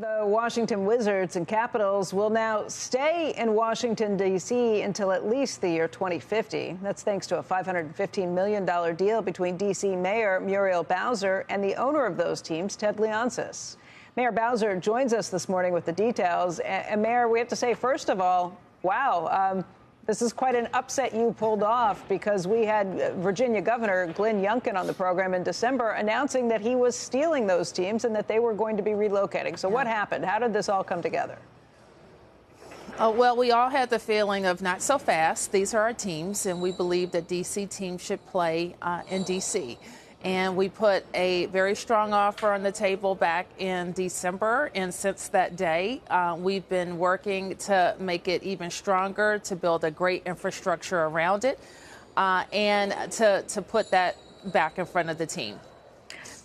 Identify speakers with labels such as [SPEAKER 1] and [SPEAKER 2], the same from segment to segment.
[SPEAKER 1] The Washington Wizards and Capitals will now stay in Washington, D.C. until at least the year 2050. That's thanks to a $515 million deal between D.C. Mayor Muriel Bowser and the owner of those teams, Ted Leonsis. Mayor Bowser joins us this morning with the details. And Mayor, we have to say, first of all, wow, this is quite an upset you pulled off, because we had Virginia Governor Glenn Youngkin on the program in December announcing that he was stealing those teams and that they were going to be relocating. So what happened? How did this all come together?
[SPEAKER 2] Well, we all had the feeling of not so fast. These are our teams, and we believe that D.C. teams should play in D.C. And we put a very strong offer on the table back in December. And since that day, we've been working to make it even stronger, to build a great infrastructure around it, and to put that back in front of the team.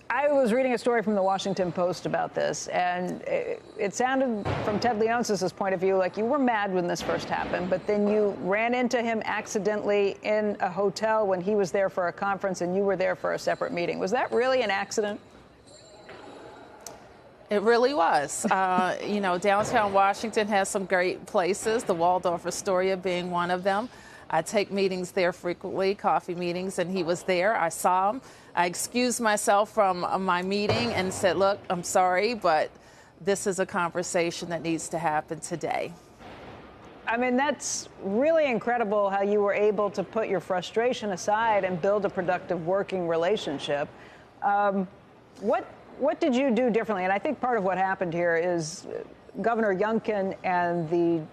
[SPEAKER 1] I was reading a story from the Washington Post about this, and it sounded from Ted Leonsis' point of view like you were mad when this first happened, but then you ran into him accidentally in a hotel when he was there for a conference and you were there for a separate meeting. Was that really an accident?
[SPEAKER 2] It really was. Downtown Washington has some great places, the Waldorf Astoria being one of them. I take meetings there frequently, coffee meetings, and he was there. I saw him. I excused myself from my meeting and said, look, I'm sorry, but this is a conversation that needs to happen today.
[SPEAKER 1] I mean, that's really incredible how you were able to put your frustration aside and build a productive working relationship. What did you do differently? And I think part of what happened here is Governor Youngkin and the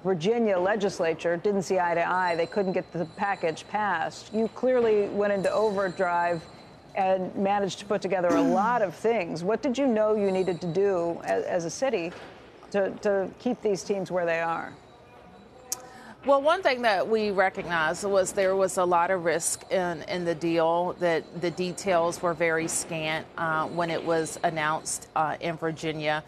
[SPEAKER 1] Virginia legislature didn't see eye to eye. They couldn't get the package passed. You clearly went into overdrive and managed to put together a lot of things. What did you know you needed to do as a city to keep these teams where they are?
[SPEAKER 2] Well, one thing that we recognized was there was a lot of risk in the deal, that the details were very scant when it was announced in Virginia.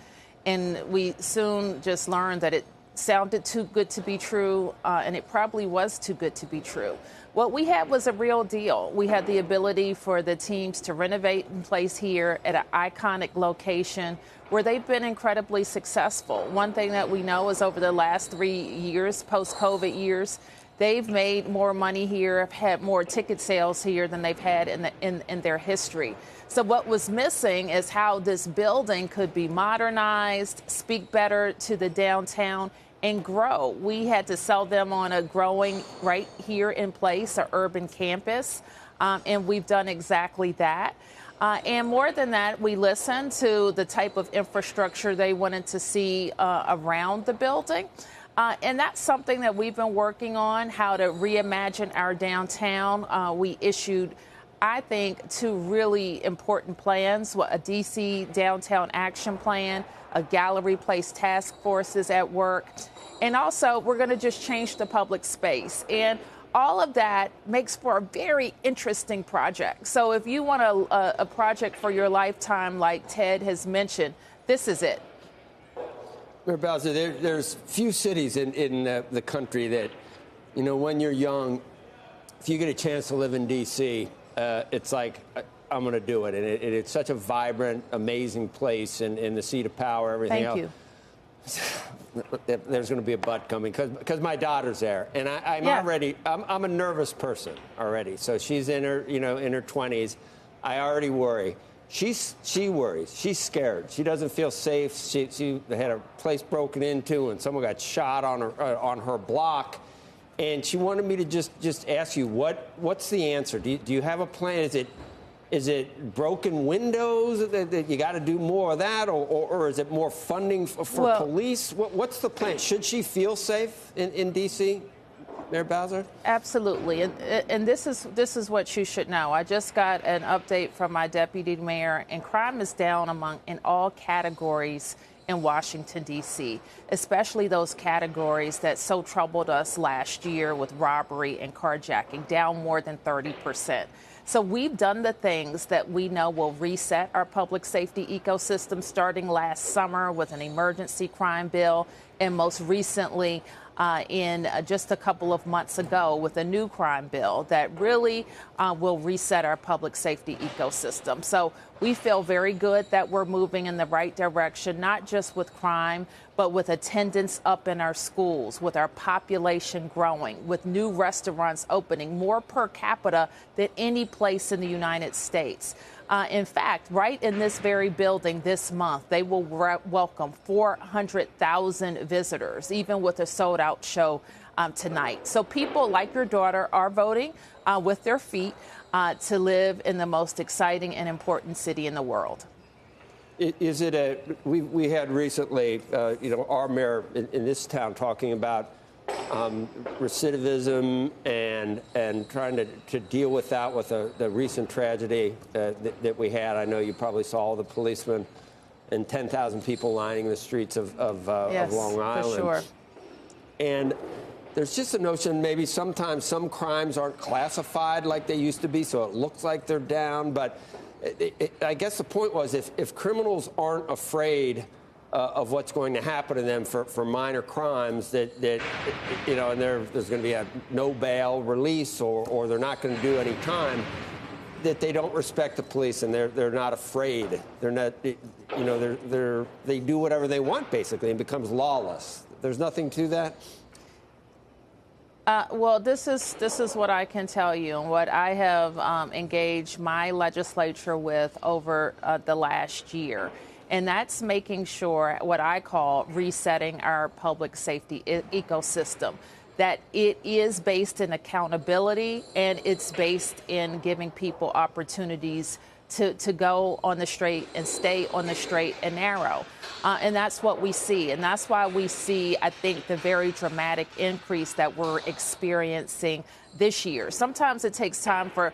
[SPEAKER 2] And we soon just learned that it sounded too good to be true, and it probably was too good to be true. What we had was a real deal. We had the ability for the teams to renovate and place here at an iconic location where they've been incredibly successful. One thing that we know is over the last 3 years, post-COVID years, they've made more money here, have had more ticket sales here than they've had in their history. So what was missing is how this building could be modernized, speak better to the downtown, and grow. We had to sell them on a growing right here in place, an urban campus, and we've done exactly that. And more than that, we listened to the type of infrastructure they wanted to see around the building. And that's something that we've been working on, how to reimagine our downtown. We issued, I think, 2 really important plans, a D.C. Downtown Action Plan, a Gallery Place Task Force is at work, and also we're going to just change the public space. And all of that makes for a very interesting project. So if you want a project for your lifetime, like Ted has mentioned, this is it.
[SPEAKER 3] Mayor Bowser, there's few cities in the country that, when you're young, if you get a chance to live in D.C., it's like, I'm going to do it. And it's such a vibrant, amazing place, and the seat of power, everything else. Thank you. There's going to be a but coming because my daughter's there, and I'm a nervous person already. So she's in her 20s. I already worry. She worries. She's scared. She doesn't feel safe. She had a place broken into, and someone got shot on her block. And she wanted me to just ask you, what's the answer? Do you have a plan? Is it broken windows that you got to do more of that, or is it more funding for police? What's the plan? Should she feel safe in D.C., Mayor Bowser?
[SPEAKER 2] Absolutely, and this is what you should know. I just got an update from my deputy mayor, and crime is down in all categories in Washington, D.C., especially those categories that so troubled us last year with robbery and carjacking, down more than 30%. So we've done the things that we know will reset our public safety ecosystem, starting last summer with an emergency crime bill, and most recently in just a couple of months ago with a new crime bill that really will reset our public safety ecosystem. So we feel very good that we're moving in the right direction, not just with crime, but with attendance up in our schools, with our population growing, with new restaurants opening, more per capita than any place in the United States. In fact, right in this very building this month, they will welcome 400,000 visitors, even with a sold-out show tonight. So people like your daughter are voting with their feet to live in the most exciting and important city in the world.
[SPEAKER 3] Is it we had recently, our mayor in this town talking about recidivism and trying to deal with that with the recent tragedy that we had. I know you probably saw all the policemen and 10,000 people lining the streets of Long Island.
[SPEAKER 2] For sure.
[SPEAKER 3] And there's just a notion maybe sometimes some crimes aren't classified like they used to be, so it looks like they're down. But I guess the point was if criminals aren't afraid of what's going to happen to them for minor crimes, and there's going to be a no bail release or they're not going to do any time, that they don't respect the police and they're not afraid. They're not, they do whatever they want basically and becomes lawless. There's nothing to that.
[SPEAKER 2] Well, this is what I can tell you and what I have engaged my legislature with over the last year. And that's making sure what I call resetting our public safety ecosystem, that it is based in accountability and it's based in giving people opportunities to go on the straight and stay on the straight and narrow. And that's what we see. And that's why we see, I think, the very dramatic increase that we're experiencing this year. Sometimes it takes time for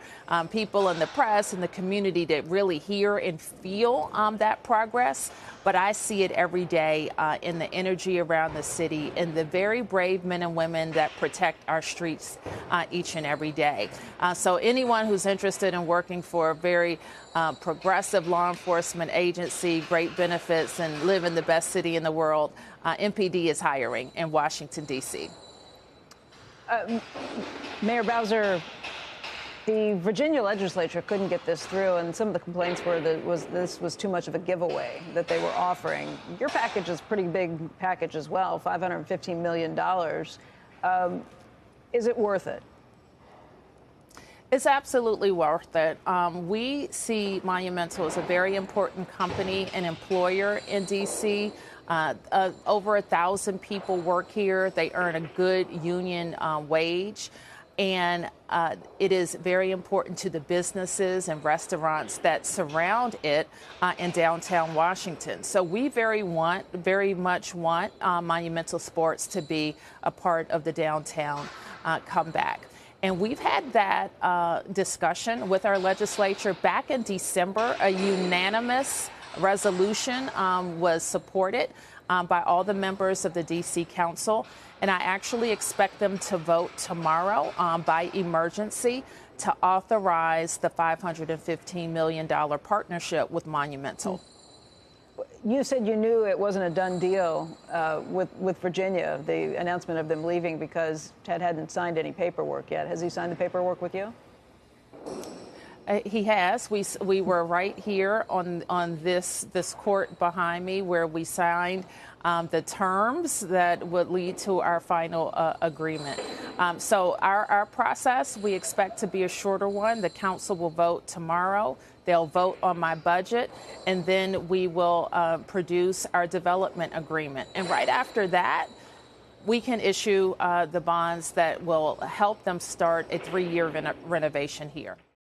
[SPEAKER 2] people in the press and the community to really hear and feel that progress. But I see it every day in the energy around the city and the very brave men and women that protect our streets each and every day. So anyone who's interested in working for a very progressive law enforcement agency, great benefits, and live in the best city in the world, MPD is hiring in Washington, D.C.
[SPEAKER 1] Mayor Bowser, the Virginia legislature couldn't get this through, and some of the complaints were that this was too much of a giveaway that they were offering. Your package is a pretty big package as well, $515 million. Is it worth it?
[SPEAKER 2] It's absolutely worth it. We see Monumental as a very important company and employer in D.C. Over 1,000 people work here. They earn a good union wage. And it is very important to the businesses and restaurants that surround it in downtown Washington. So we very much want Monumental Sports to be a part of the downtown comeback. And we've had that discussion with our legislature back in December. A unanimous resolution was supported by all the members of the D.C. Council. And I actually expect them to vote tomorrow by emergency to authorize the $515 million partnership with Monumental.
[SPEAKER 1] You said you knew it wasn't a done deal with Virginia, the announcement of them leaving, because Ted hadn't signed any paperwork yet. Has he signed the paperwork with you?
[SPEAKER 2] He has. We were right here on this court behind me where we signed the terms that would lead to our final agreement. So our process, we expect to be a shorter one. The council will vote tomorrow. They'll vote on my budget, and then we will produce our development agreement. And right after that, we can issue the bonds that will help them start a 3-year renovation here.